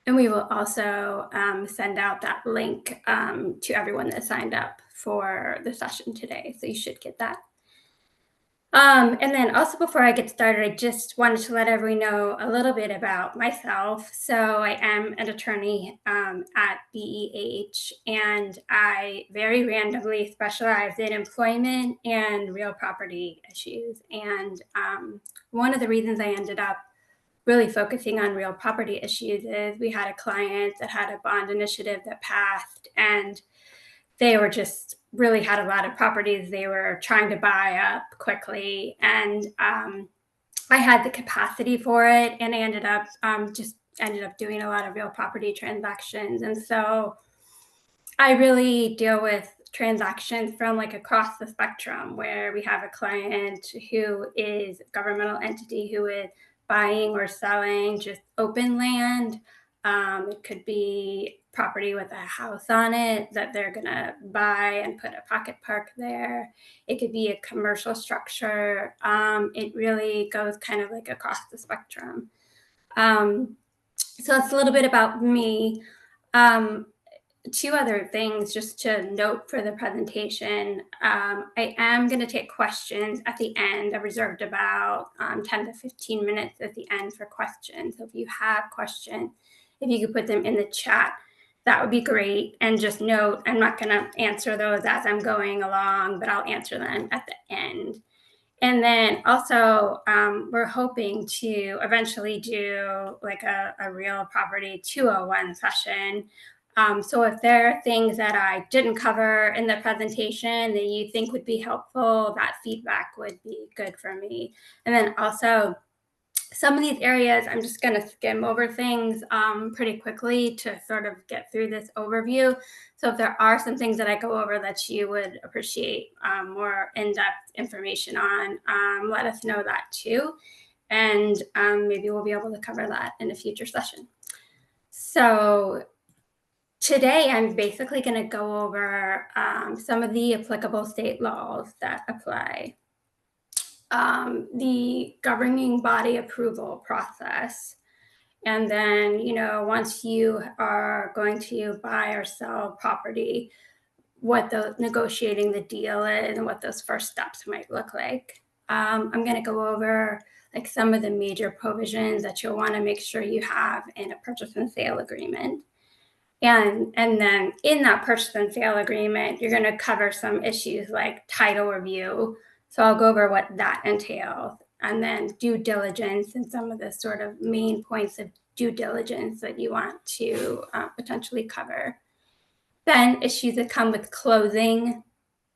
and we will also send out that link to everyone that signed up for the session today. So you should get that. And then also before I get started, I just wanted to let everyone know a little bit about myself. So I am an attorney at BEH, and I very randomly specialize in employment and real property issues. And one of the reasons I ended up really focusing on real property issues is we had a client that had a bond initiative that passed, and they were just really had a lot of properties they were trying to buy up quickly. And I had the capacity for it, and I ended up doing a lot of real property transactions. And so I really deal with transactions from like across the spectrum, where we have a client who is a governmental entity who is buying or selling just open land. It could be property with a house on it that they're going to buy and put a pocket park there. It could be a commercial structure. It really goes kind of like across the spectrum. So that's a little bit about me. Um, Two other things just to note for the presentation. I am going to take questions at the end. I've reserved about 10 to 15 minutes at the end for questions. So if you have questions, if you could put them in the chat, that would be great. And just note, I'm not going to answer those as I'm going along, but I'll answer them at the end. And then also, we're hoping to eventually do like a real property 201 session. So if there are things that I didn't cover in the presentation that you think would be helpful, that feedback would be good for me. And then also, some of these areas, I'm just going to skim over things pretty quickly to sort of get through this overview. So if there are some things that I go over that you would appreciate more in-depth information on, let us know that too. And maybe we'll be able to cover that in a future session. So today, I'm basically going to go over some of the applicable state laws that apply. The governing body approval process. And then, once you are going to buy or sell property, what negotiating the deal is and what those first steps might look like. I'm going to go over like some of the major provisions that you'll want to make sure you have in a purchase and sale agreement. And then in that purchase and sale agreement, you're going to cover some issues like title review. So I'll go over what that entails, and then due diligence and some of the sort of main points of due diligence that you want to potentially cover. Then issues that come with closing.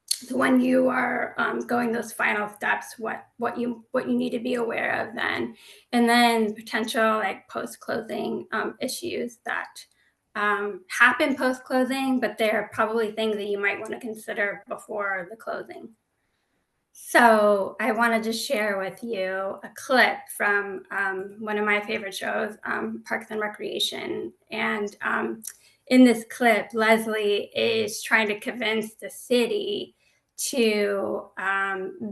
So when you are going those final steps, what you need to be aware of then, and then potential like post-closing issues that happen post-closing, but they're probably things that you might want to consider before the closing. So I want to just share with you a clip from one of my favorite shows, Parks and Recreation. And in this clip, Leslie is trying to convince the city to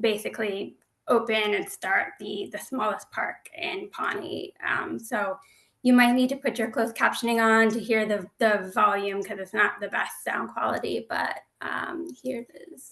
basically open and start the smallest park in Pawnee. So you might need to put your closed captioning on to hear the volume, because it's not the best sound quality, but here it is.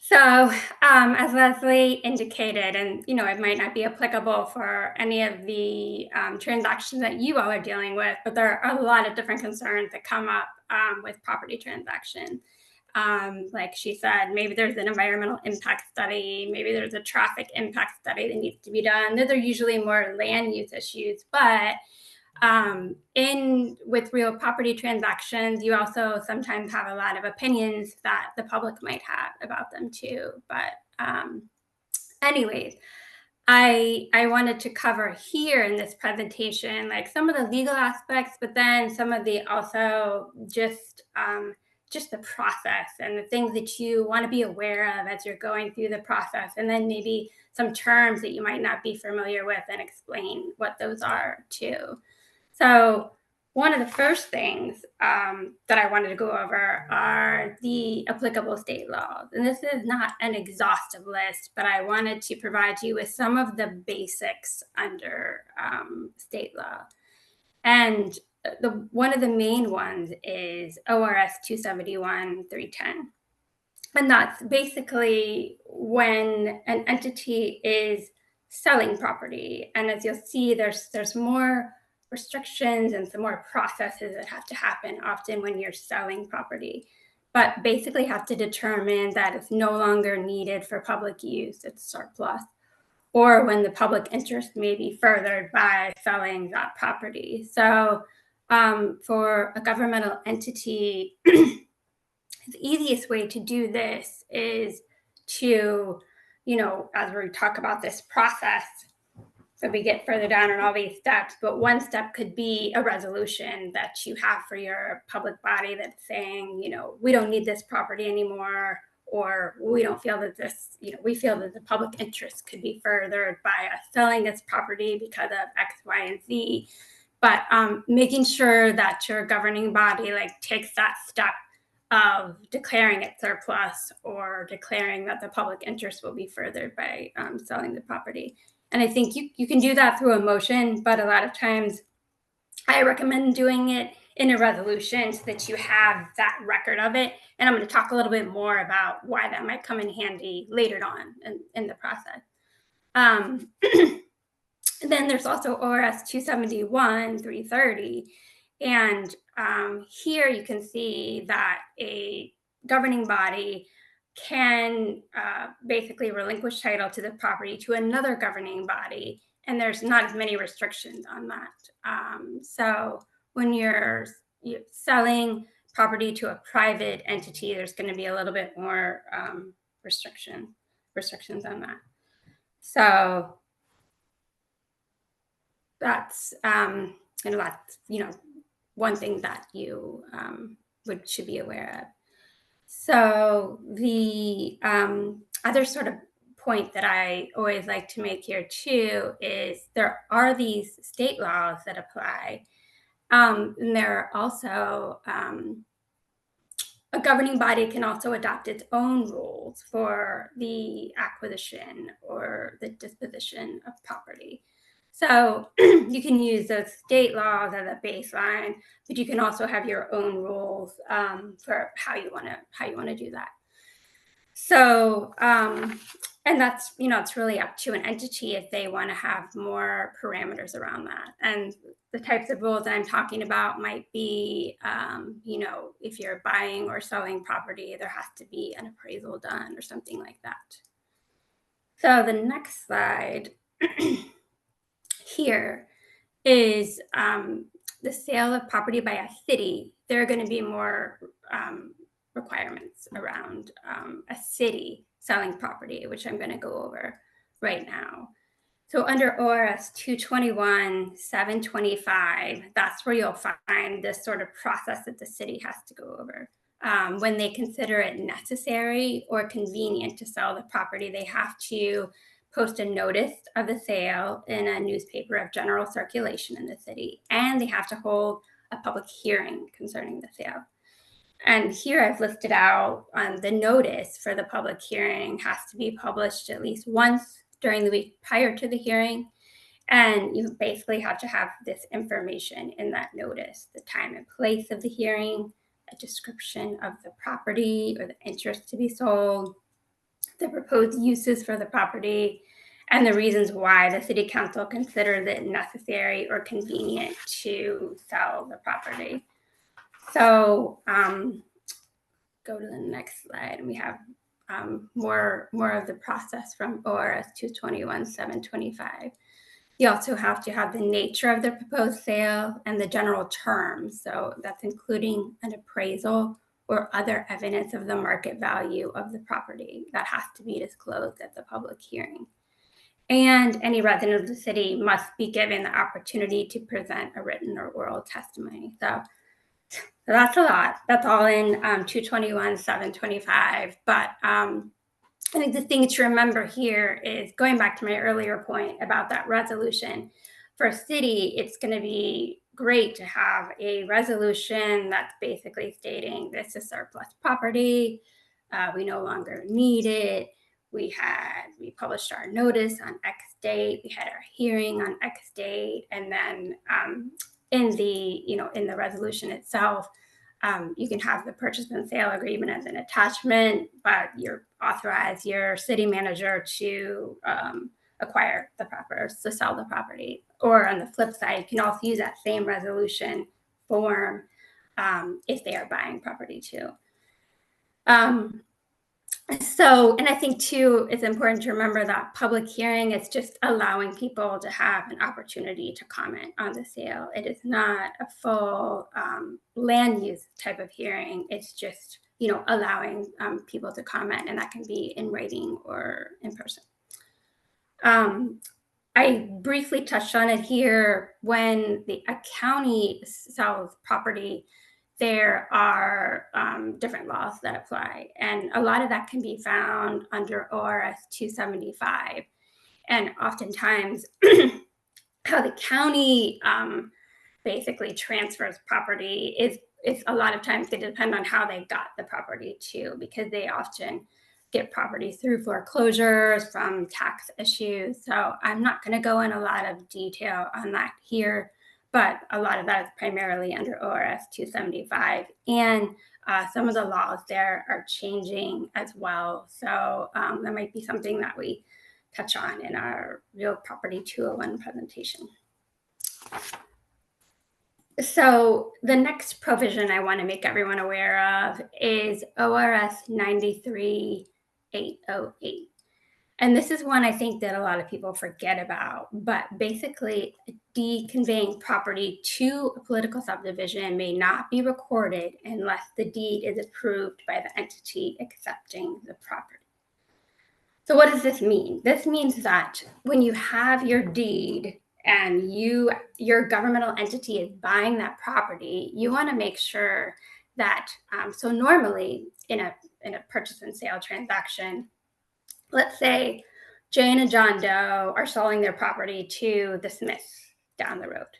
So as Leslie indicated, and it might not be applicable for any of the transactions that you all are dealing with, but there are a lot of different concerns that come up with property transactions. Like she said, maybe there's an environmental impact study, maybe there's a traffic impact study that needs to be done. Those are usually more land use issues, but with real property transactions, you also sometimes have a lot of opinions that the public might have about them too. But anyways, I wanted to cover here in this presentation, like some of the legal aspects, but then some of the also just the process and the things that you want to be aware of as you're going through the process, and then maybe some terms that you might not be familiar with and explain what those are too. So one of the first things that I wanted to go over are the applicable state laws. And this is not an exhaustive list, but I wanted to provide you with some of the basics under state law. And one of the main ones is ORS 271-310. And that's basically when an entity is selling property. And as you'll see, there's more restrictions and some more processes that have to happen often when you're selling property, but basically have to determine that it's no longer needed for public use, it's surplus, or when the public interest may be furthered by selling that property. So for a governmental entity, the easiest way to do this is to, as we talk about this process, so we get further down on all these steps, but one step could be a resolution that you have for your public body that's saying, we don't need this property anymore, or we don't feel that this, we feel that the public interest could be furthered by us selling this property because of X, Y, and Z. But making sure that your governing body takes that step of declaring it surplus or declaring that the public interest will be furthered by selling the property. And I think you can do that through a motion, but a lot of times I recommend doing it in a resolution so that you have that record of it. And I'm going to talk a little bit more about why that might come in handy later on in the process. Then there's also ORS 271-330. And here you can see that a governing body can basically relinquish title to the property to another governing body, and there's not as many restrictions on that. So when you're selling property to a private entity, there's going to be a little bit more restrictions on that. So that's one thing that you should be aware of. So the other sort of point that I always like to make here too is there are these state laws that apply, and there are also a governing body can also adopt its own rules for the acquisition or the disposition of property. So you can use those state laws as a baseline, but you can also have your own rules for how you want to do that. So and that's it's really up to an entity if they want to have more parameters around that. And the types of rules that I'm talking about might be if you're buying or selling property, there has to be an appraisal done or something like that. So the next slide here is the sale of property by a city. There are going to be more requirements around a city selling property, which I'm going to go over right now. So under ORS 221-725, that's where you'll find this sort of process that the city has to go over. When they consider it necessary or convenient to sell the property, they have to post a notice of the sale in a newspaper of general circulation in the city, and they have to hold a public hearing concerning the sale. And here I've listed out the notice for the public hearing has to be published at least once during the week prior to the hearing. And you basically have to have this information in that notice: the time and place of the hearing, a description of the property or the interest to be sold, the proposed uses for the property, and the reasons why the city council considers it necessary or convenient to sell the property. So go to the next slide, and we have more of the process from ORS 221-725. You also have to have the nature of the proposed sale and the general terms. So that's including an appraisal or other evidence of the market value of the property that has to be disclosed at the public hearing. And any resident of the city must be given the opportunity to present a written or oral testimony. So that's a lot. That's all in 221, 725. But I think the thing to remember here is going back to my earlier point about that resolution. For a city, it's going to be great to have a resolution that's basically stating this is surplus property. We no longer need it. We published our notice on X date. We had our hearing on X date, and then in the resolution itself, you can have the purchase and sale agreement as an attachment, but you're authorize your city manager to acquire the property, to sell the property. Or on the flip side, you can also use that same resolution form if they are buying property too. And I think too, it's important to remember that public hearing is just allowing people to have an opportunity to comment on the sale. It is not a full land use type of hearing. It's just, allowing people to comment, and that can be in writing or in person. I briefly touched on it here. When a county sells property, there are different laws that apply. And a lot of that can be found under ORS 275. And oftentimes, how the county basically transfers property is a lot of times they depend on how they got the property too, because they often get property through foreclosures, from tax issues. So I'm not going to go in a lot of detail on that here, but a lot of that is primarily under ORS 275. And some of the laws there are changing as well. So that might be something that we touch on in our Real Property 201 presentation. So the next provision I want to make everyone aware of is ORS 93808. And this is one I think that a lot of people forget about, but basically deed conveying property to a political subdivision may not be recorded unless the deed is approved by the entity accepting the property. So what does this mean? This means that when you have your deed and your governmental entity is buying that property, you want to make sure that, so normally in a purchase and sale transaction, let's say Jane and John Doe are selling their property to the Smiths down the road.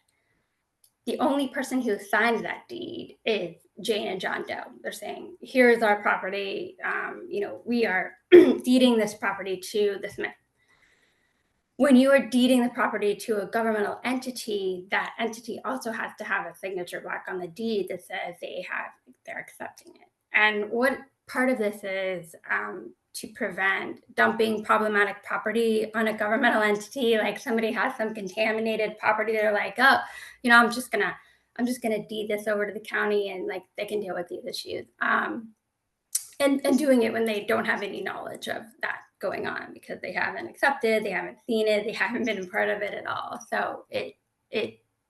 The only person who signs that deed is Jane and John Doe. They're saying, here's our property. We are deeding this property to the Smiths. When you are deeding the property to a governmental entity, that entity also has to have a signature block on the deed that says they're accepting it. And what part of this is to prevent dumping problematic property on a governmental entity, like somebody has some contaminated property, they're like, oh, I'm just gonna deed this over to the county and like they can deal with these issues. And doing it when they don't have any knowledge of that going on, because they haven't accepted, they haven't seen it, they haven't been a part of it at all. So it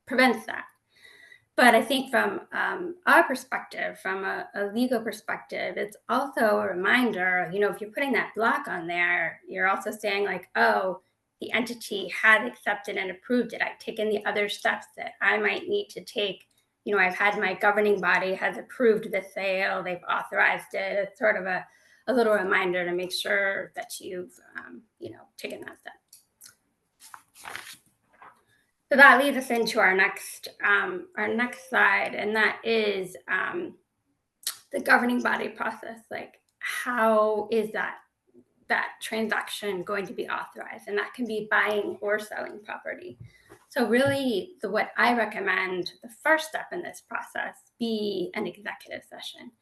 prevents that. But I think from our perspective, from a legal perspective, it's also a reminder, if you're putting that block on there, you're also saying like, oh, the entity has accepted and approved it. I've taken the other steps that I might need to take. I've had my governing body has approved the sale, they've authorized it. It's sort of a little reminder to make sure that you've, taken that step. So that leads us into our next slide, and that is the governing body process. Like, how is that transaction going to be authorized? And that can be buying or selling property. So really, what I recommend, the first step in this process, be an executive session.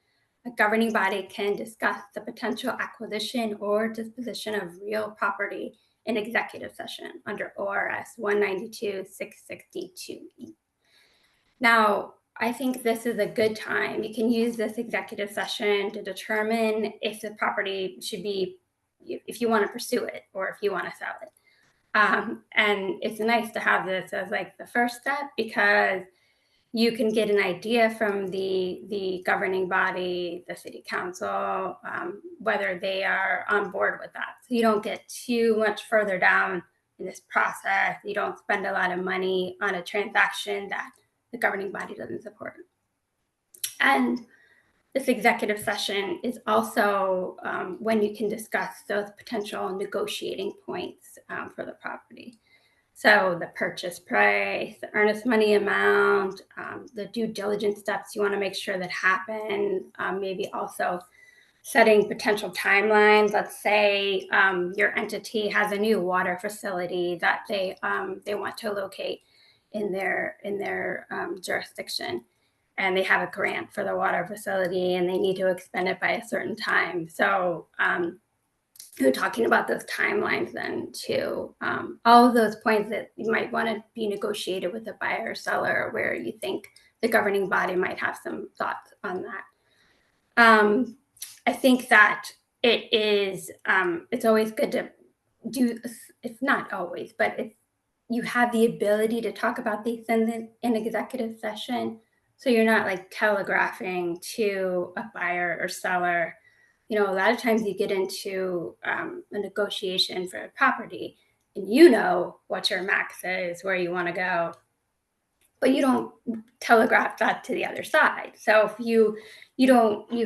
A governing body can discuss the potential acquisition or disposition of real property in executive session under ORS 192-662E. Now, I think this is a good time. You can use this executive session to determine if the property should be, if you want to pursue it or if you want to sell it. And it's nice to have this as like the first step, because you can get an idea from the governing body, the city council, whether they are on board with that. So you don't get too much further down in this process. You don't spend a lot of money on a transaction that the governing body doesn't support. And this executive session is also when you can discuss those potential negotiating points for the property. So the purchase price, the earnest money amount, the due diligence steps you want to make sure that happen. Maybe also setting potential timelines. Let's say your entity has a new water facility that they want to locate in their jurisdiction, and they have a grant for the water facility, and they need to expend it by a certain time. So we're talking about those timelines then too. All of those points that you might want to be negotiated with the buyer or seller, where you think the governing body might have some thoughts on that. I think that it's always good to do, it's not always, but if you have the ability to talk about these in an executive session, so you're not like telegraphing to a buyer or seller. A lot of times you get into a negotiation for a property, and you know what your max is, where you want to go, but you don't telegraph that to the other side. So if you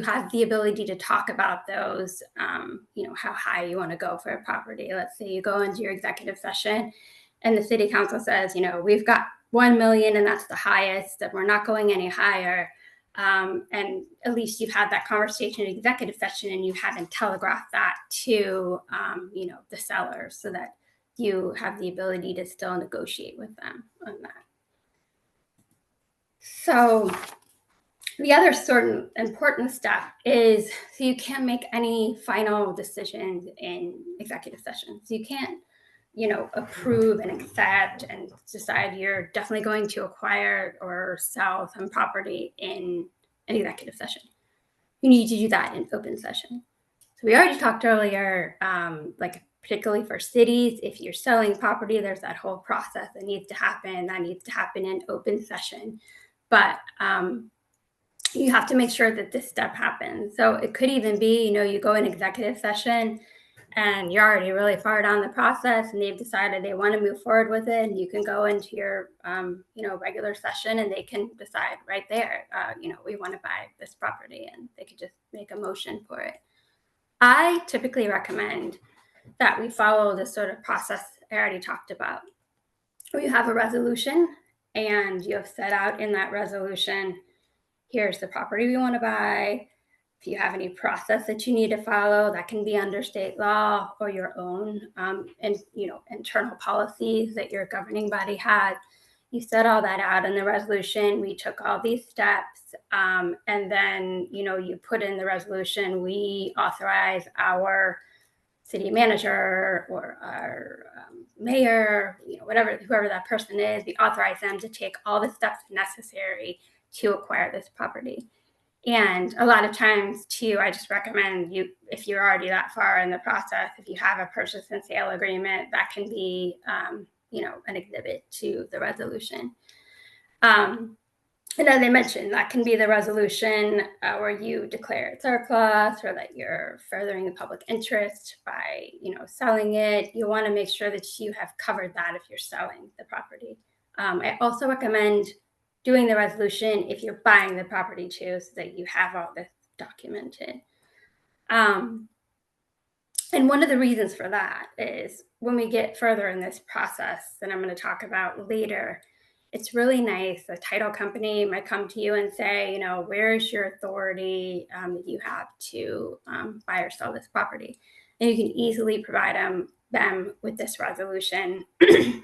have the ability to talk about those, how high you want to go for a property. Let's say you go into your executive session and the city council says, we've got 1 million and that's the highest, that we're not going any higher. And at least you've had that conversation in executive session, and you haven't telegraphed that to, the seller, so that you have the ability to still negotiate with them on that. So the other sort of important step is, so you can't make any final decisions in executive session. So you can't, approve and accept and decide you're definitely going to acquire or sell some property in an executive session. You need to do that in open session. So we already talked earlier, like particularly for cities, if you're selling property, there's that whole process that needs to happen. That needs to happen in open session. But you have to make sure that this step happens. So it could even be, you go in executive session and you're already really far down the process, and they've decided they want to move forward with it, and you can go into your, regular session, and they can decide right there, we want to buy this property, and they could just make a motion for it. I typically recommend that we follow the sort of process I already talked about, where you have a resolution and you have set out in that resolution, here's the property we want to buy. If you have any process that you need to follow, that can be under state law or your own, and internal policies that your governing body has. You set all that out in the resolution. We took all these steps, and then you put in the resolution. We authorize our city manager or our mayor, whoever that person is. We authorize them to take all the steps necessary to acquire this property. And a lot of times too, I just recommend if you're already that far in the process, if you have a purchase and sale agreement, that can be, an exhibit to the resolution. And as I mentioned, that can be the resolution where you declare it surplus, or that you're furthering the public interest by, selling it. You want to make sure that you have covered that if you're selling the property. I also recommend doing the resolution if you're buying the property too, so that you have all this documented. And one of the reasons for that is when we get further in this process that I'm going to talk about later, it's really nice. A title company might come to you and say, where's your authority that you have to buy or sell this property? And you can easily provide them with this resolution. And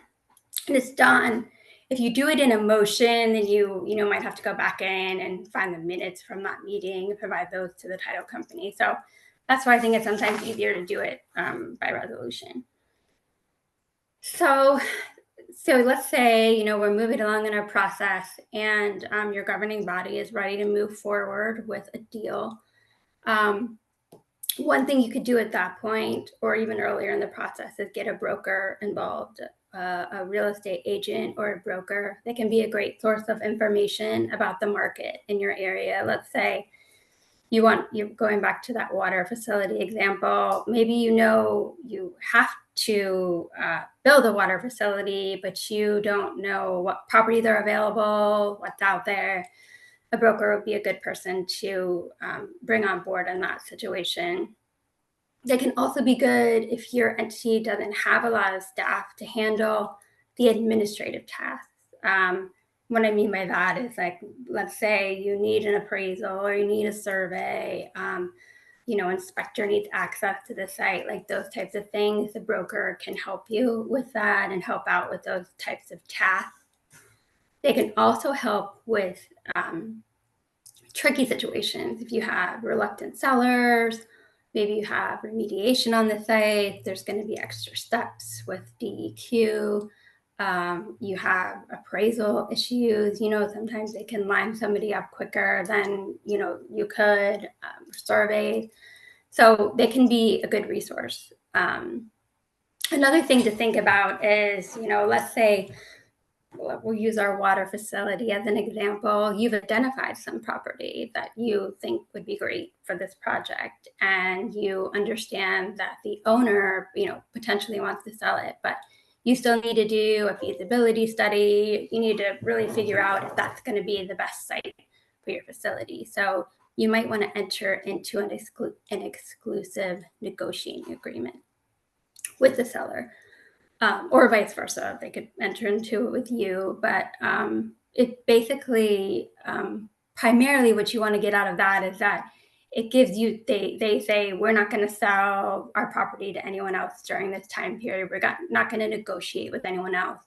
it's done. If you do it in a motion, then you might have to go back in and find the minutes from that meeting and provide those to the title company. So that's why I think it's sometimes easier to do it by resolution. So let's say, we're moving along in our process, and your governing body is ready to move forward with a deal. One thing you could do at that point, or even earlier in the process, is get a broker involved, a real estate agent or a broker. They can be a great source of information about the market in your area. Let's say you're going back to that water facility example. Maybe you have to build a water facility, but you don't know what properties are available, what's out there. A broker would be a good person to bring on board in that situation. They can also be good if your entity doesn't have a lot of staff to handle the administrative tasks. What I mean by that is, like, let's say you need an appraisal or you need a survey, inspector needs access to the site, like those types of things. The broker can help you with that and help out with those types of tasks. They can also help with tricky situations. If you have reluctant sellers, maybe you have remediation on the site, there's going to be extra steps with DEQ. You have appraisal issues. Sometimes they can line somebody up quicker than you could. Surveys, so they can be a good resource. Another thing to think about is, let's say we'll use our water facility as an example. You've identified some property that you think would be great for this project, and you understand that the owner, potentially wants to sell it, but you still need to do a feasibility study. You need to really figure out if that's going to be the best site for your facility. So you might want to enter into an exclusive negotiating agreement with the seller. Or vice versa. They could enter into it with you, but it basically, primarily what you want to get out of that is that it gives you, they say, we're not going to sell our property to anyone else during this time period. We're not going to negotiate with anyone else.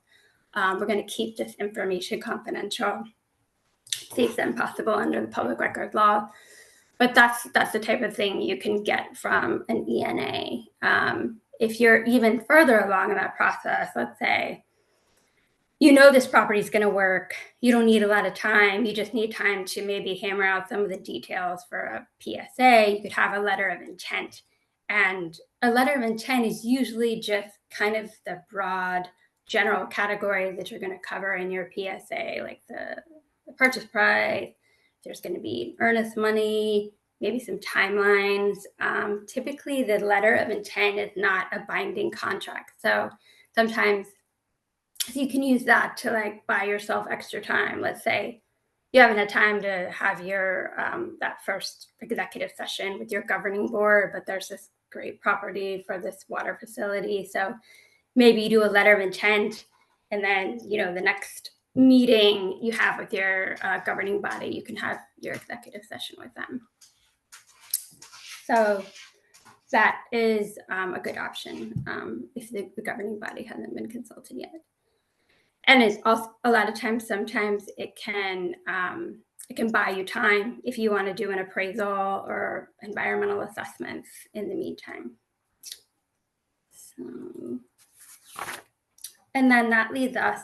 We're going to keep this information confidential to the extent possible under the public record law. But that's the type of thing you can get from an ENA. If you're even further along in that process, let's say, this property is going to work. You don't need a lot of time. You just need time to maybe hammer out some of the details for a PSA. You could have a letter of intent. And a letter of intent is usually just kind of the broad general categories that you're going to cover in your PSA, like the purchase price. There's going to be earnest money, maybe some timelines. Typically, the letter of intent is not a binding contract. So sometimes you can use that to buy yourself extra time. Let's say you haven't had time to have your that first executive session with your governing board, but there's this great property for this water facility. So maybe you do a letter of intent, and then the next meeting you have with your governing body, you can have your executive session with them. So that is a good option if the governing body hasn't been consulted yet. And it's also a lot of times, sometimes it can buy you time if you want to do an appraisal or environmental assessments in the meantime. So, and then that leads us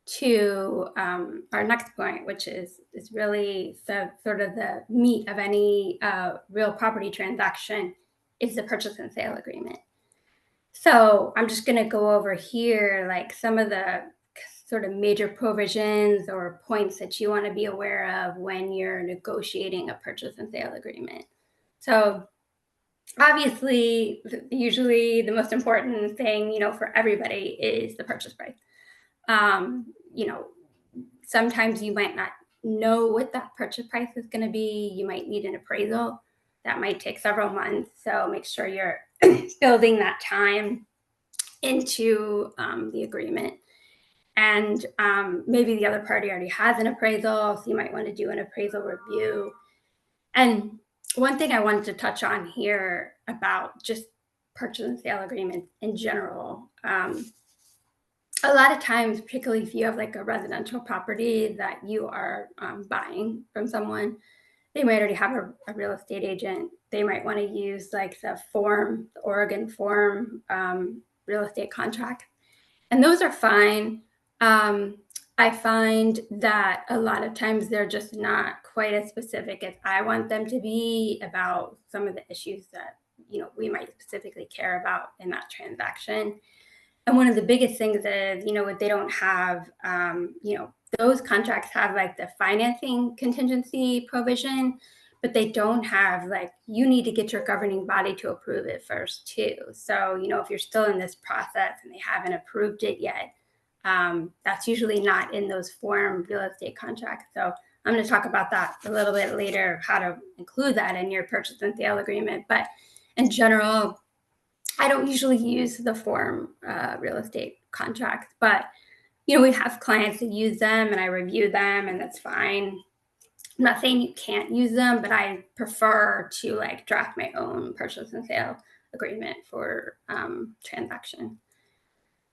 to our next point, which is really the sort of the meat of any real property transaction, is the purchase and sale agreement. So I'm just going to go over here some of the sort of major provisions or points that you want to be aware of when you're negotiating a purchase and sale agreement. So obviously, usually the most important thing, for everybody is the purchase price. Sometimes you might not know what that purchase price is going to be. You might need an appraisal. That might take several months. So make sure you're building that time into the agreement. And maybe the other party already has an appraisal, so you might want to do an appraisal review. And one thing I wanted to touch on here about just purchase and sale agreements in general, a lot of times, particularly if you have a residential property that you are buying from someone, they might already have a real estate agent. They might want to use the Oregon form real estate contract. And those are fine. I find that a lot of times they're just not quite as specific as I want them to be about some of the issues that we might specifically care about in that transaction. And one of the biggest things is, if they don't have, those contracts have like the financing contingency provision, but they don't have you need to get your governing body to approve it first too. So, if you're still in this process and they haven't approved it yet, that's usually not in those form real estate contracts. So I'm going to talk about that a little bit later, how to include that in your purchase and sale agreement. But in general, I don't usually use the form real estate contracts, but we have clients that use them and I review them and that's fine. I'm not saying you can't use them, but I prefer to draft my own purchase and sale agreement for transaction.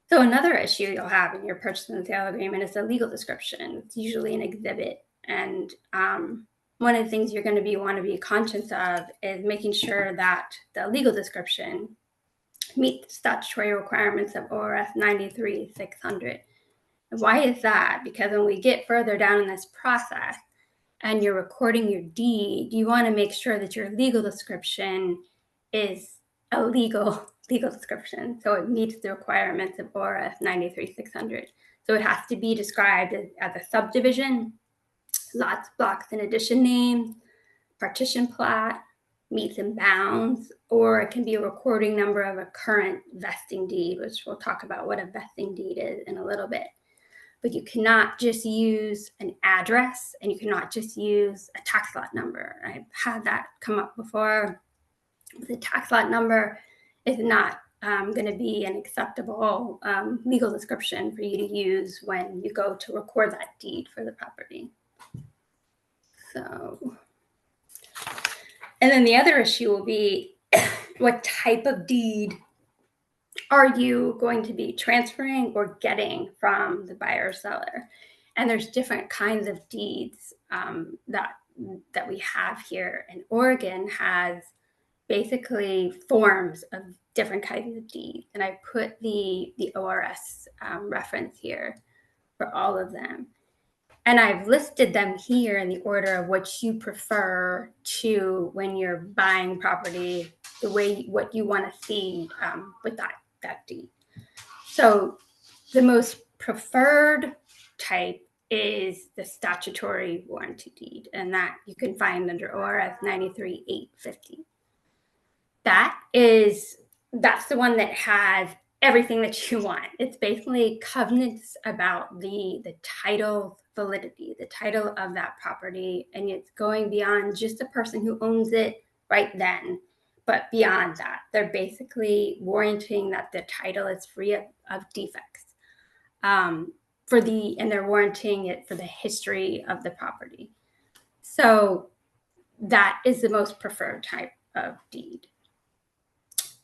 So another issue you'll have in your purchase and sale agreement is the legal description. It's usually an exhibit. And one of the things you're going to want to be conscious of is making sure that the legal description meet the statutory requirements of ORS 93-600. And why is that? Because when we get further down in this process and you're recording your deed, you want to make sure that your legal description is a legal description. So it meets the requirements of ORS 93-600. So it has to be described as a subdivision, lots, blocks, and addition names, partition plat, meets and bounds, or it can be a recording number of a current vesting deed, which we'll talk about what a vesting deed is in a little bit. But you cannot just use an address and you cannot just use a tax lot number. I've had that come up before. The tax lot number is not going to be an acceptable legal description for you to use when you go to record that deed for the property. So, and then the other issue will be what type of deed are you going to be transferring or getting from the buyer or seller? And there's different kinds of deeds that we have here. And Oregon has basically forms of different kinds of deeds. And I put the ORS reference here for all of them. And I've listed them here in the order of what you prefer to when you're buying property, what you want to see with that deed. So the most preferred type is the statutory warranty deed, and that you can find under ORS 93-850. That's the one that has everything that you want. It's basically covenants about the title validity, the title of that property, and it's going beyond just the person who owns it right then. But beyond that, they're basically warranting that the title is free of defects and they're warranting it for the history of the property. So that is the most preferred type of deed.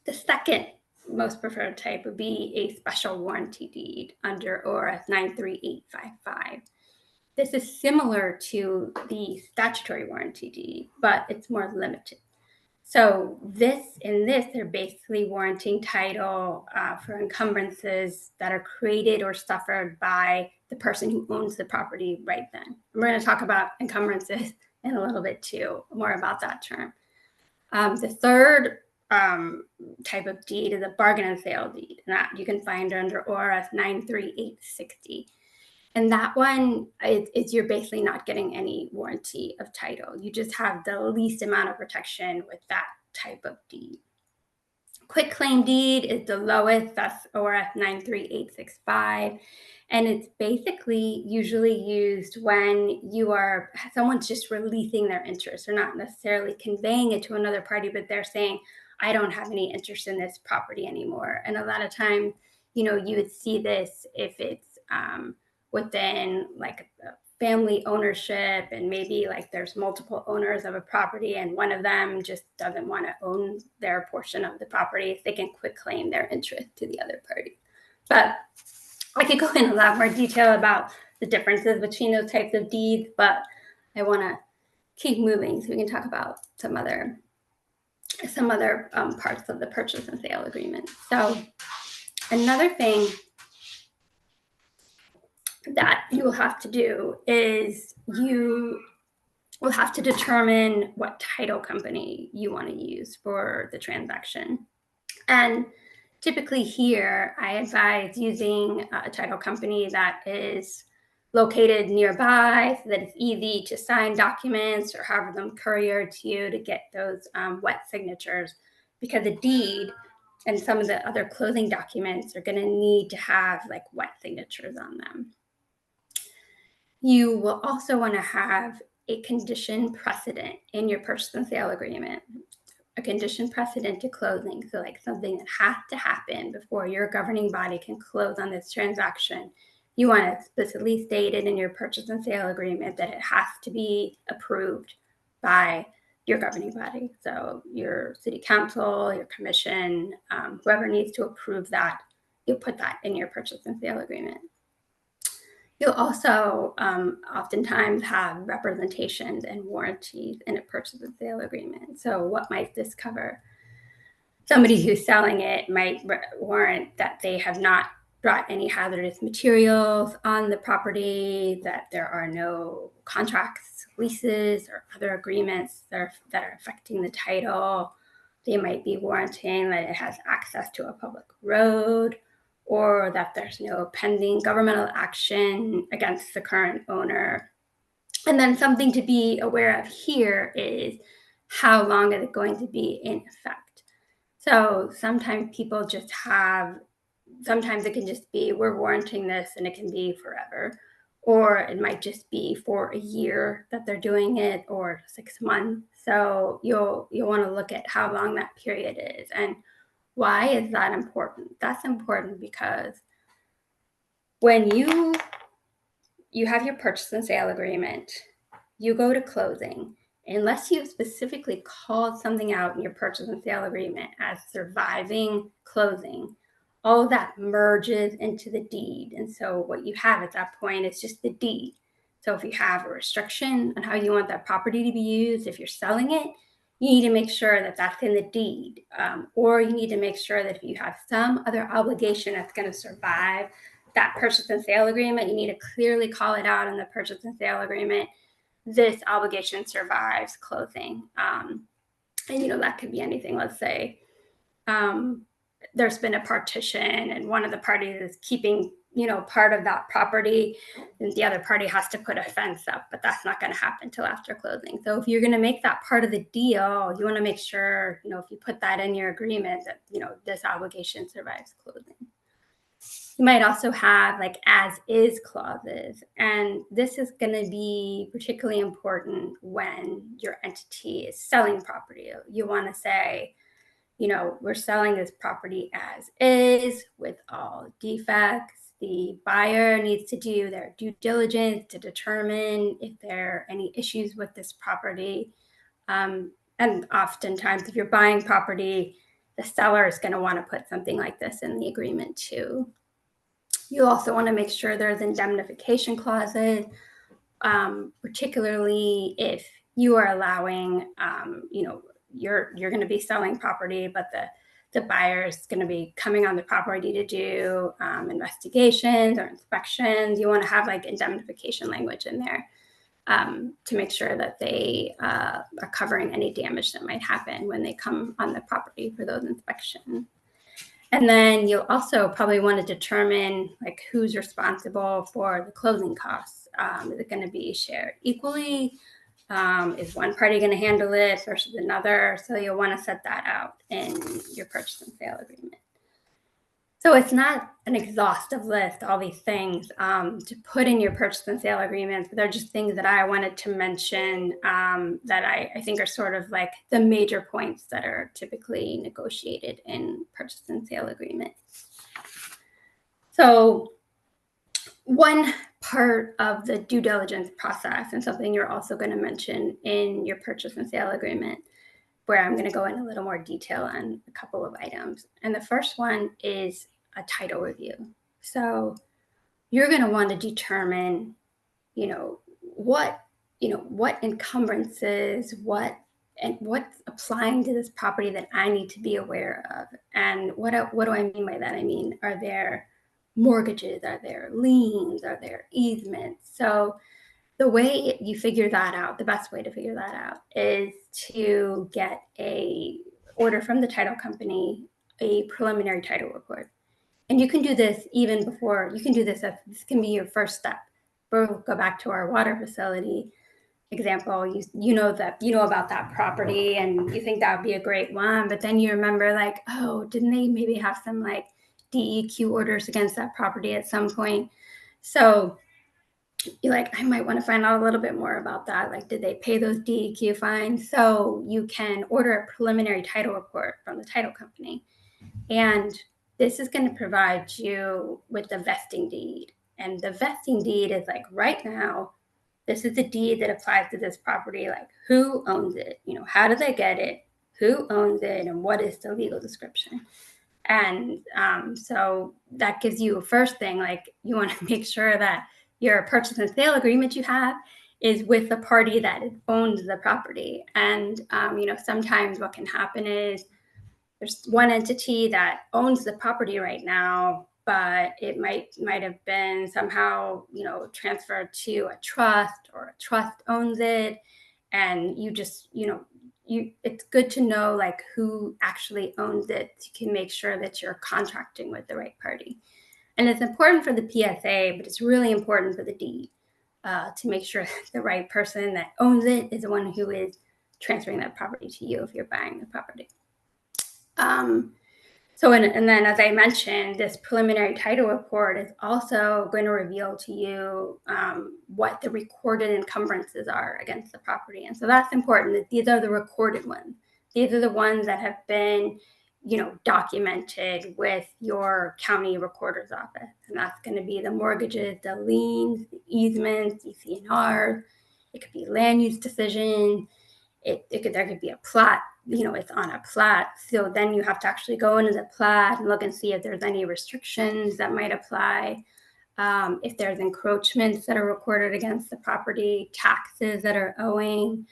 The second most preferred type would be a special warranty deed under ORS 93-855. This is similar to the statutory warranty deed, but it's more limited. So they're basically warranting title for encumbrances that are created or suffered by the person who owns the property right then. We're going to talk about encumbrances in a little bit too, more about that term. The third type of deed is a bargain and sale deed, and that you can find under ORS 93-860. And that one is you're basically not getting any warranty of title. You just have the least amount of protection with that type of deed. Quick claim deed is the lowest. That's ORS 93-865. And it's basically usually used when someone's just releasing their interest. They're not necessarily conveying it to another party, but they're saying, I don't have any interest in this property anymore. And a lot of times, you would see this if it's within like a family ownership, and maybe there's multiple owners of a property and one of them just doesn't want to own their portion of the property. They can quick claim their interest to the other party. But I could go in a lot more detail about the differences between those types of deeds, but I want to keep moving so we can talk about some other parts of the purchase and sale agreement. So another thing that you will have to do is you will have to determine what title company you want to use for the transaction. And typically here, I advise using a title company that is located nearby so that it's easy to sign documents or have them couriered to you to get those wet signatures, because the deed and some of the other closing documents are going to need to have like wet signatures on them. You will also want to have a condition precedent in your purchase and sale agreement, a condition precedent to closing. So, like something that has to happen before your governing body can close on this transaction. You want to explicitly state it in your purchase and sale agreement that it has to be approved by your governing body. So, your city council, your commission, whoever needs to approve that, you'll put that in your purchase and sale agreement. You'll also oftentimes have representations and warranties in a purchase and sale agreement. So what might this cover? Somebody who's selling it might warrant that they have not brought any hazardous materials on the property, that there are no contracts, leases, or other agreements that are affecting the title. They might be warranting that it has access to a public road, or that there's no pending governmental action against the current owner. And then something to be aware of here is how long is it going to be in effect? So sometimes people just have, sometimes it can just be, we're warranting this and it can be forever. Or it might just be for a year that they're doing it, or 6 months. So you'll want to look at how long that period is. And why is that important? That's important because when you have your purchase and sale agreement, you go to closing, unless you've specifically called something out in your purchase and sale agreement as surviving closing, all of that merges into the deed. And so what you have at that point is just the deed. So if you have a restriction on how you want that property to be used, if you're selling it, you need to make sure that that's in the deed. Or you need to make sure that if you have some other obligation that's going to survive that purchase and sale agreement, you need to clearly call it out in the purchase and sale agreement. This obligation survives closing. And, that could be anything. Let's say there's been a partition and one of the parties is keeping, part of that property, and the other party has to put a fence up, but that's not going to happen until after closing. So if you're going to make that part of the deal, you want to make sure, if you put that in your agreement that, this obligation survives closing. You might also have like as is clauses, and this is going to be particularly important when your entity is selling property. You want to say, we're selling this property as is with all defects. The buyer needs to do their due diligence to determine if there are any issues with this property. And oftentimes, if you're buying property, the seller is going to want to put something like this in the agreement too. You also want to make sure there's indemnification clauses, particularly if you are allowing, you're going to be selling property, but the buyer is going to be coming on the property to do investigations or inspections. You want to have like indemnification language in there to make sure that they are covering any damage that might happen when they come on the property for those inspections. And then you'll also probably want to determine like who's responsible for the closing costs. Is it going to be shared equally? Is one party going to handle it versus another? So you'll want to set that out in your purchase and sale agreement. So it's not an exhaustive list, all these things to put in your purchase and sale agreements, but they're just things that I wanted to mention that I think are sort of like the major points that are typically negotiated in purchase and sale agreements. So one part of the due diligence process, and something you're also going to mention in your purchase and sale agreement, where I'm going to go in a little more detail on a couple of items. And the first one is a title review. So you're going to want to determine, what encumbrances, what's applying to this property that I need to be aware of. And what do I mean by that? I mean, are there mortgages? Are there liens? Are there easements? So the way you figure that out, the best way to figure that out is to get a order from the title company, a preliminary title report. And you can do this even before, you can do this, this can be your first step. We'll go back to our water facility example. You know about that property and you think that would be a great one, but then you remember like, oh, didn't they maybe have some like DEQ orders against that property at some point? So you're like, I might want to find out a little bit more about that. Like, did they pay those DEQ fines? So you can order a preliminary title report from the title company. And this is going to provide you with the vesting deed. And the vesting deed is like right now, this is the deed that applies to this property. Like who owns it? How did they get it? Who owns it? And what is the legal description? And so that gives you a first thing, like you want to make sure that your purchase and sale agreement you have is with the party that owns the property. And, sometimes what can happen is there's one entity that owns the property right now, but it might have been somehow, transferred to a trust, or a trust owns it. And you just, it's good to know like who actually owns it. So you can make sure that you're contracting with the right party. And it's important for the PSA, but it's really important for the deed to make sure the right person that owns it is the one who is transferring that property to you if you're buying the property. And then, as I mentioned, this preliminary title report is also going to reveal to you what the recorded encumbrances are against the property. And so that's important. These are the recorded ones. These are the ones that have been, documented with your county recorder's office. And that's going to be the mortgages, the liens, the easements, ECNR. It could be land use decision. There could be a plat, it's on a plat. So then you have to actually go into the plat and look and see if there's any restrictions that might apply. If there's encroachments that are recorded against the property, taxes that are owing.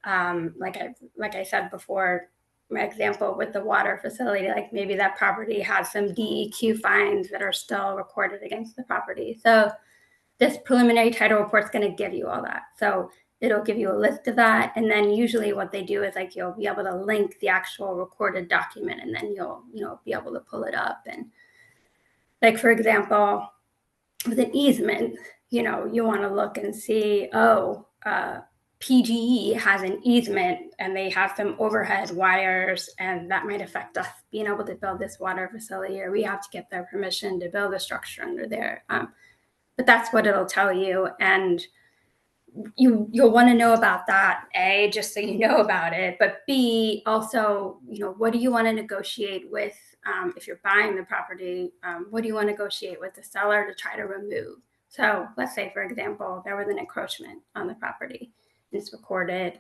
Like I said before, my example with the water facility, like maybe that property has some DEQ fines that are still recorded against the property. So this preliminary title report is going to give you all that. So it'll give you a list of that. And then usually what they do is like, you'll be able to link the actual recorded document, and then you'll, be able to pull it up. And like, for example, with an easement, you want to look and see, PGE has an easement and they have some overhead wires, and that might affect us being able to build this water facility, or we have to get their permission to build a structure under there. But that's what it'll tell you. And you'll want to know about that, A, just so you know about it, but B, also, what do you want to negotiate with, if you're buying the property, what do you want to negotiate with the seller to try to remove? So let's say, for example, there was an encroachment on the property, and it's recorded.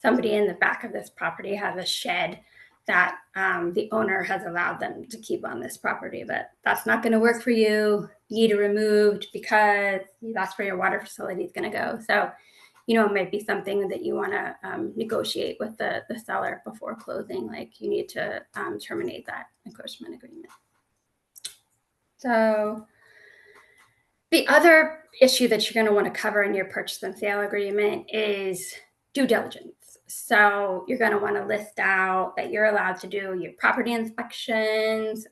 Somebody in the back of this property has a shed that the owner has allowed them to keep on this property, but that's not going to work for you. You need it removed because that's where your water facility is going to go. So, it might be something that you want to negotiate with the seller before closing. Like, you need to terminate that encroachment agreement. So the other issue that you're going to want to cover in your purchase and sale agreement is due diligence. So you're going to want to list out that you're allowed to do your property inspections,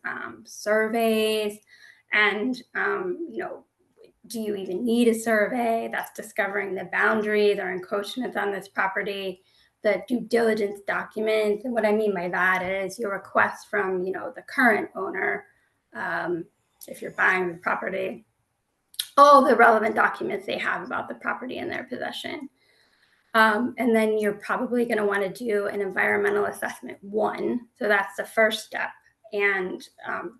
surveys, and, do you even need a survey? That's discovering the boundaries or encroachments on this property, the due diligence documents. And what I mean by that is your request from, the current owner, if you're buying the property, all the relevant documents they have about the property in their possession. And then you're probably going to want to do an environmental assessment 1. So that's the first step. And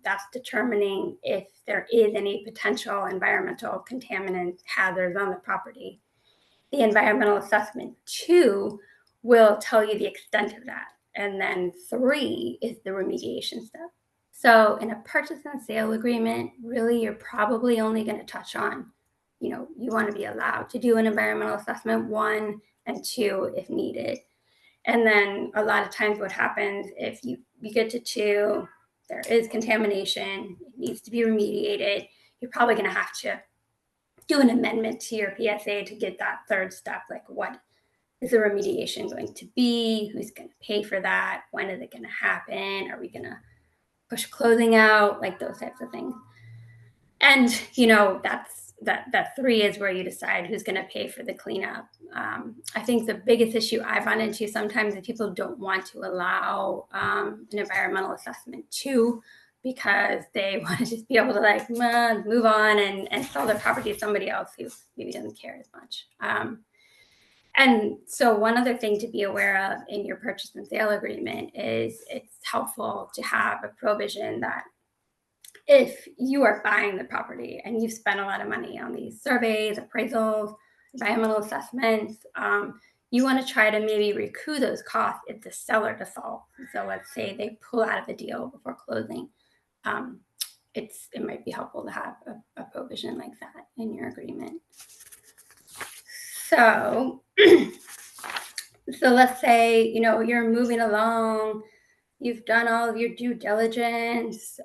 that's determining if there is any potential environmental contaminant hazards on the property. The environmental assessment 2 will tell you the extent of that. And then 3 is the remediation step. So in a purchase and sale agreement, really, you're probably only going to touch on, you want to be allowed to do an environmental assessment 1 and 2 if needed. And then a lot of times what happens if you get to 2, there is contamination, it needs to be remediated, you're probably going to have to do an amendment to your PSA to get that third step, like what is the remediation going to be? Who's going to pay for that? When is it going to happen? Are we going to push closing out? Like those types of things. And, that 3 is where you decide who's going to pay for the cleanup. I think the biggest issue I've run into sometimes is people don't want to allow an environmental assessment too, because they want to just be able to move on and sell their property to somebody else who maybe doesn't care as much. And so one other thing to be aware of in your purchase and sale agreement is it's helpful to have a provision that if you are buying the property and you've spent a lot of money on these surveys, appraisals, environmental assessments, you want to try to maybe recoup those costs if the seller defaults. So let's say they pull out of the deal before closing. It might be helpful to have a provision like that in your agreement. So, so let's say, you're moving along, you've done all of your due diligence,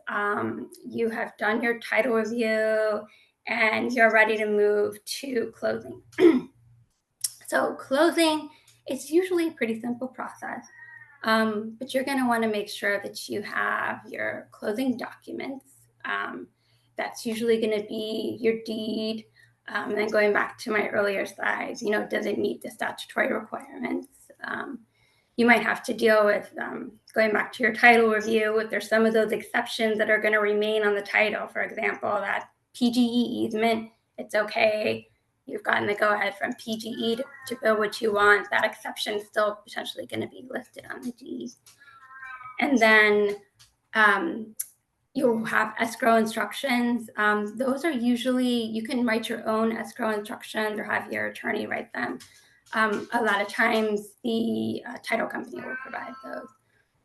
you have done your title review, and you're ready to move to closing. So closing, it's usually a pretty simple process, but you're going to want to make sure that you have your closing documents. That's usually going to be your deed. And then going back to my earlier slides, does it meet the statutory requirements? You might have to deal with, going back to your title review, if there's some of those exceptions that are going to remain on the title. For example, that PGE easement, it's okay. You've gotten the go-ahead from PGE to build what you want. That exception is still potentially going to be listed on the deed. And then you'll have escrow instructions. Those are usually, you can write your own escrow instructions or have your attorney write them. A lot of times the title company will provide those.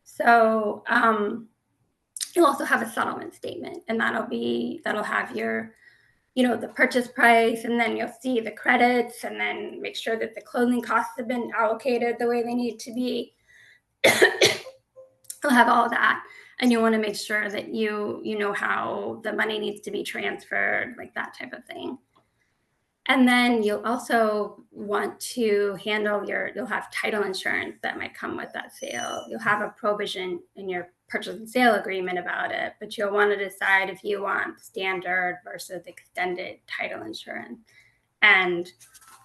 So you'll also have a settlement statement, and that'll have your, the purchase price, and then you'll see the credits, and then make sure that the closing costs have been allocated the way they need to be. You'll have all that. And you want to make sure that you know how the money needs to be transferred, like that type of thing. And then you'll also want to handle you'll have title insurance that might come with that sale. You'll have a provision in your purchase and sale agreement about it, but you'll want to decide if you want standard versus extended title insurance. And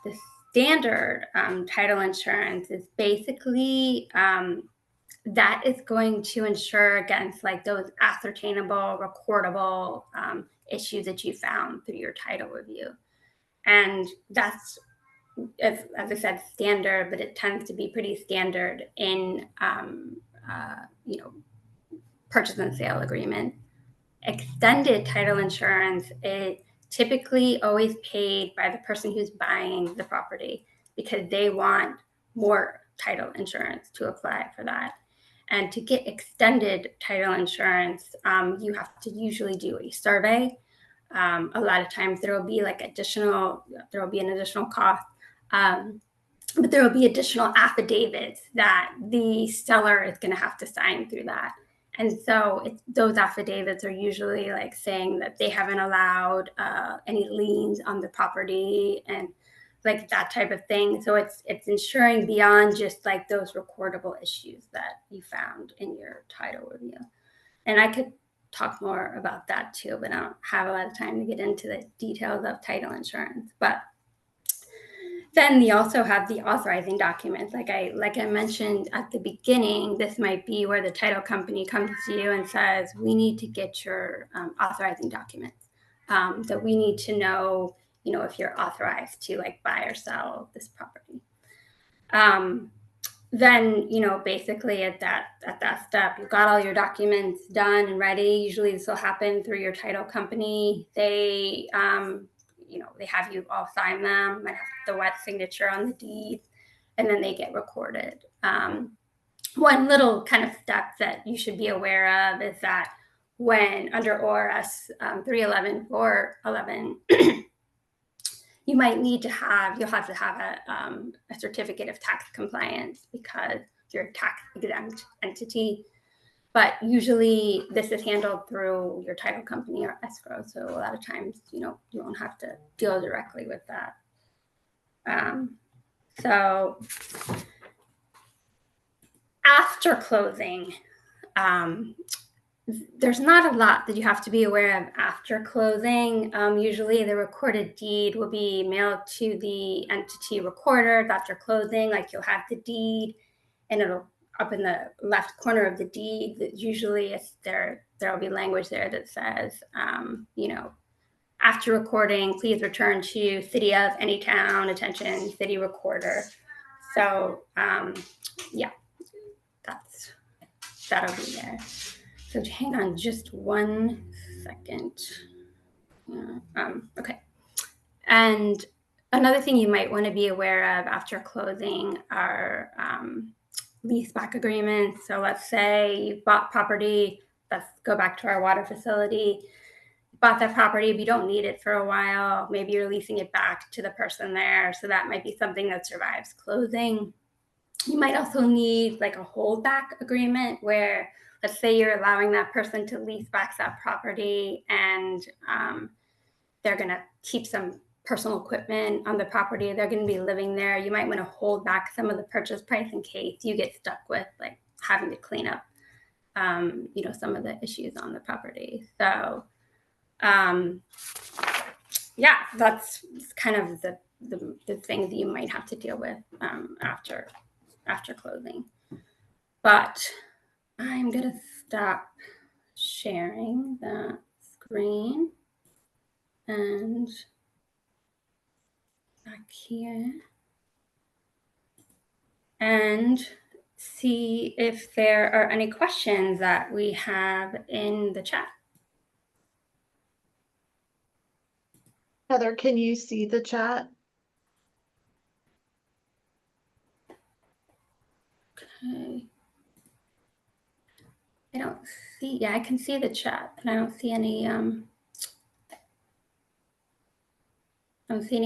the standard title insurance is basically that is going to insure against like those ascertainable, recordable issues that you found through your title review. And that's, as I said, standard, but it tends to be pretty standard in, purchase and sale agreement. Extended title insurance is typically always paid by the person who's buying the property because they want more title insurance to apply for that. And to get extended title insurance, you have to usually do a survey. A lot of times there will be an additional cost, but there will be additional affidavits that the seller is going to have to sign through that. And so those affidavits are usually like saying that they haven't allowed any liens on the property and like that type of thing. So it's ensuring beyond just like those recordable issues that you found in your title review. And I could talk more about that too, but I don't have a lot of time to get into the details of title insurance. But then you also have the authorizing documents. Like I mentioned at the beginning, this might be where the title company comes to you and says, we need to get your authorizing documents. So we need to know, if you're authorized to like buy or sell this property. Then, basically at that step, you've got all your documents done and ready. Usually this will happen through your title company. They, they have you all sign them, might have the wet signature on the deed, and then they get recorded. One little kind of step that you should be aware of is that when under ORS 311 you might need to you'll have to have a certificate of tax compliance because you're a tax exempt entity. but usually this is handled through your title company or escrow. So a lot of times, you won't have to deal directly with that. So after closing, there's not a lot that you have to be aware of after closing. Usually the recorded deed will be mailed to the entity recorder after closing. Like you'll have the deed and it'll up in the left corner of the deed. Usually there'll be language there that says, after recording, please return to city of any town, attention, city recorder. So yeah, that'll be there. So hang on just 1 second. Okay. And another thing you might want to be aware of after closing are leaseback agreements. So let's say you bought property. Let's go back to our water facility. You bought that property, but you don't need it for a while. Maybe you're leasing it back to the person there. So that might be something that survives closing. You might also need like a holdback agreement where, let's say you're allowing that person to lease back that property and they're going to keep some personal equipment on the property. They're going to be living there. You might want to hold back some of the purchase price in case you get stuck with like having to clean up, some of the issues on the property. So, yeah, that's kind of the things that you might have to deal with after closing. But I'm going to stop sharing that screen and back here and see if there are any questions that we have in the chat. Heather, can you see the chat? Okay. I don't see, I can see the chat, but I don't see any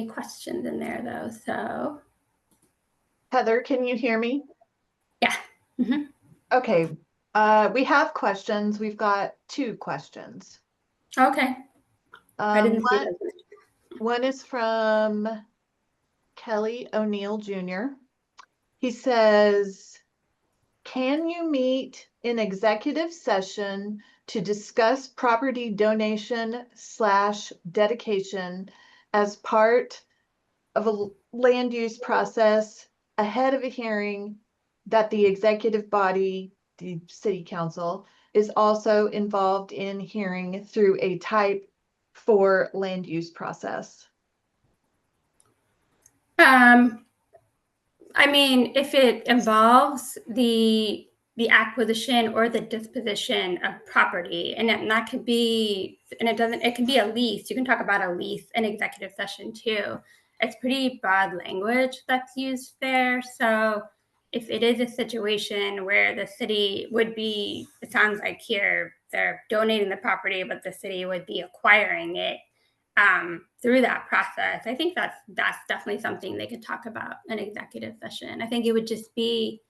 questions in there though, so. Heather, can you hear me? Yeah. Mm-hmm. Okay, we have questions. We've got 2 questions. Okay. I didn't see those. One is from Kelly O'Neill Jr. He says, can you meet in executive session to discuss property donation / dedication as part of a land use process ahead of a hearing that the executive body, the city council, is also involved in hearing through a type 4 land use process? I mean, if it involves the acquisition or the disposition of property, and that could be, and it can be a lease. You can talk about a lease in executive session too. It's pretty broad language that's used there. So if it is a situation where the city would be, it sounds like here, they're donating the property, but the city would be acquiring it through that process, I think that's definitely something they could talk about in executive session. I think it would just be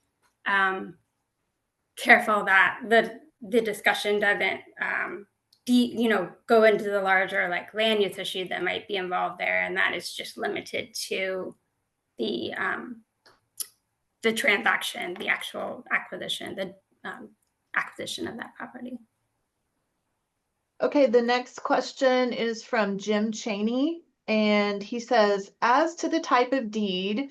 careful that the discussion doesn't go into the larger like land use issue that might be involved there, and that is just limited to the transaction, the actual acquisition, the acquisition of that property. Okay, the next question is from Jim Cheney, and he says, as to the type of deed,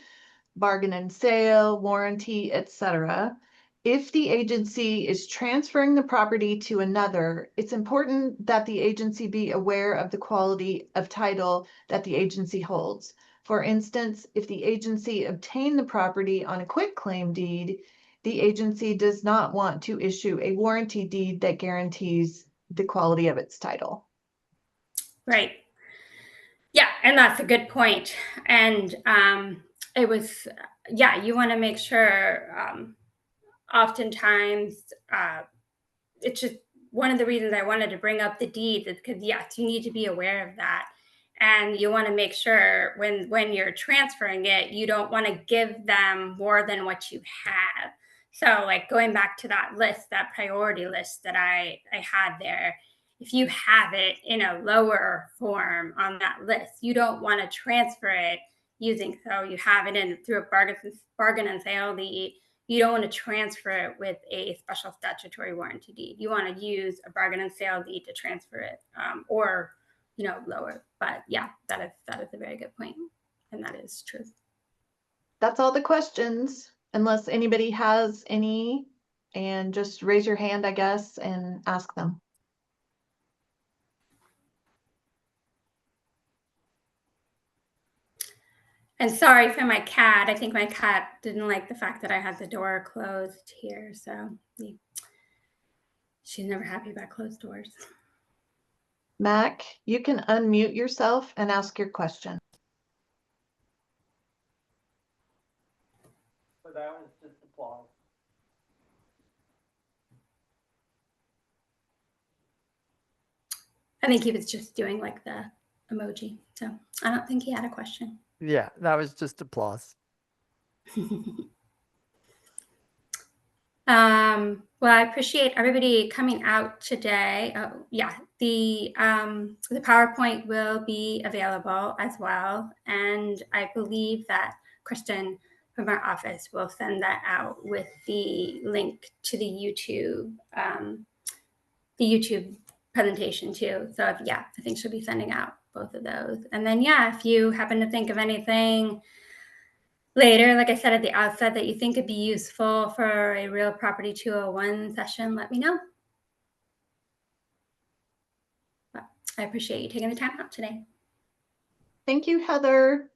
bargain and sale, warranty, etc., if the agency is transferring the property to another, it's important that the agency be aware of the quality of title that the agency holds. For instance, if the agency obtained the property on a quitclaim deed, the agency does not want to issue a warranty deed that guarantees the quality of its title. Right. Yeah, and that's a good point. And it was, you want to make sure, oftentimes, it's just one of the reasons I wanted to bring up the deeds is because, yes, you need to be aware of that. And you want to make sure when you're transferring it, you don't want to give them more than what you have. So like going back to that list, that priority list that I had there, if you have it in a lower form on that list, you don't want to transfer it using, so you have it in through a bargain and sale deed. You don't want to transfer it with a special statutory warranty deed. You want to use a bargain and sale deed to transfer it, or lower. But yeah, that is a very good point, and that is true. That's all the questions, unless anybody has any, and just raise your hand, I guess, and ask them. And sorry for my cat. I think my cat didn't like the fact that I had the door closed here. So she's never happy about closed doors. Mac, you can unmute yourself and ask your question. So that was just applause. I think he was just doing like the emoji. So I don't think he had a question. Yeah, that was just applause. Well, I appreciate everybody coming out today. Oh, yeah, the PowerPoint will be available as well, and I believe that Kristen from our office will send that out with the link to the YouTube presentation too. So I think she'll be sending out both of those. And then if you happen to think of anything later, like I said at the outset, that you think would be useful for a Real Property 201 session, let me know. But I appreciate you taking the time out today. Thank you, Heather.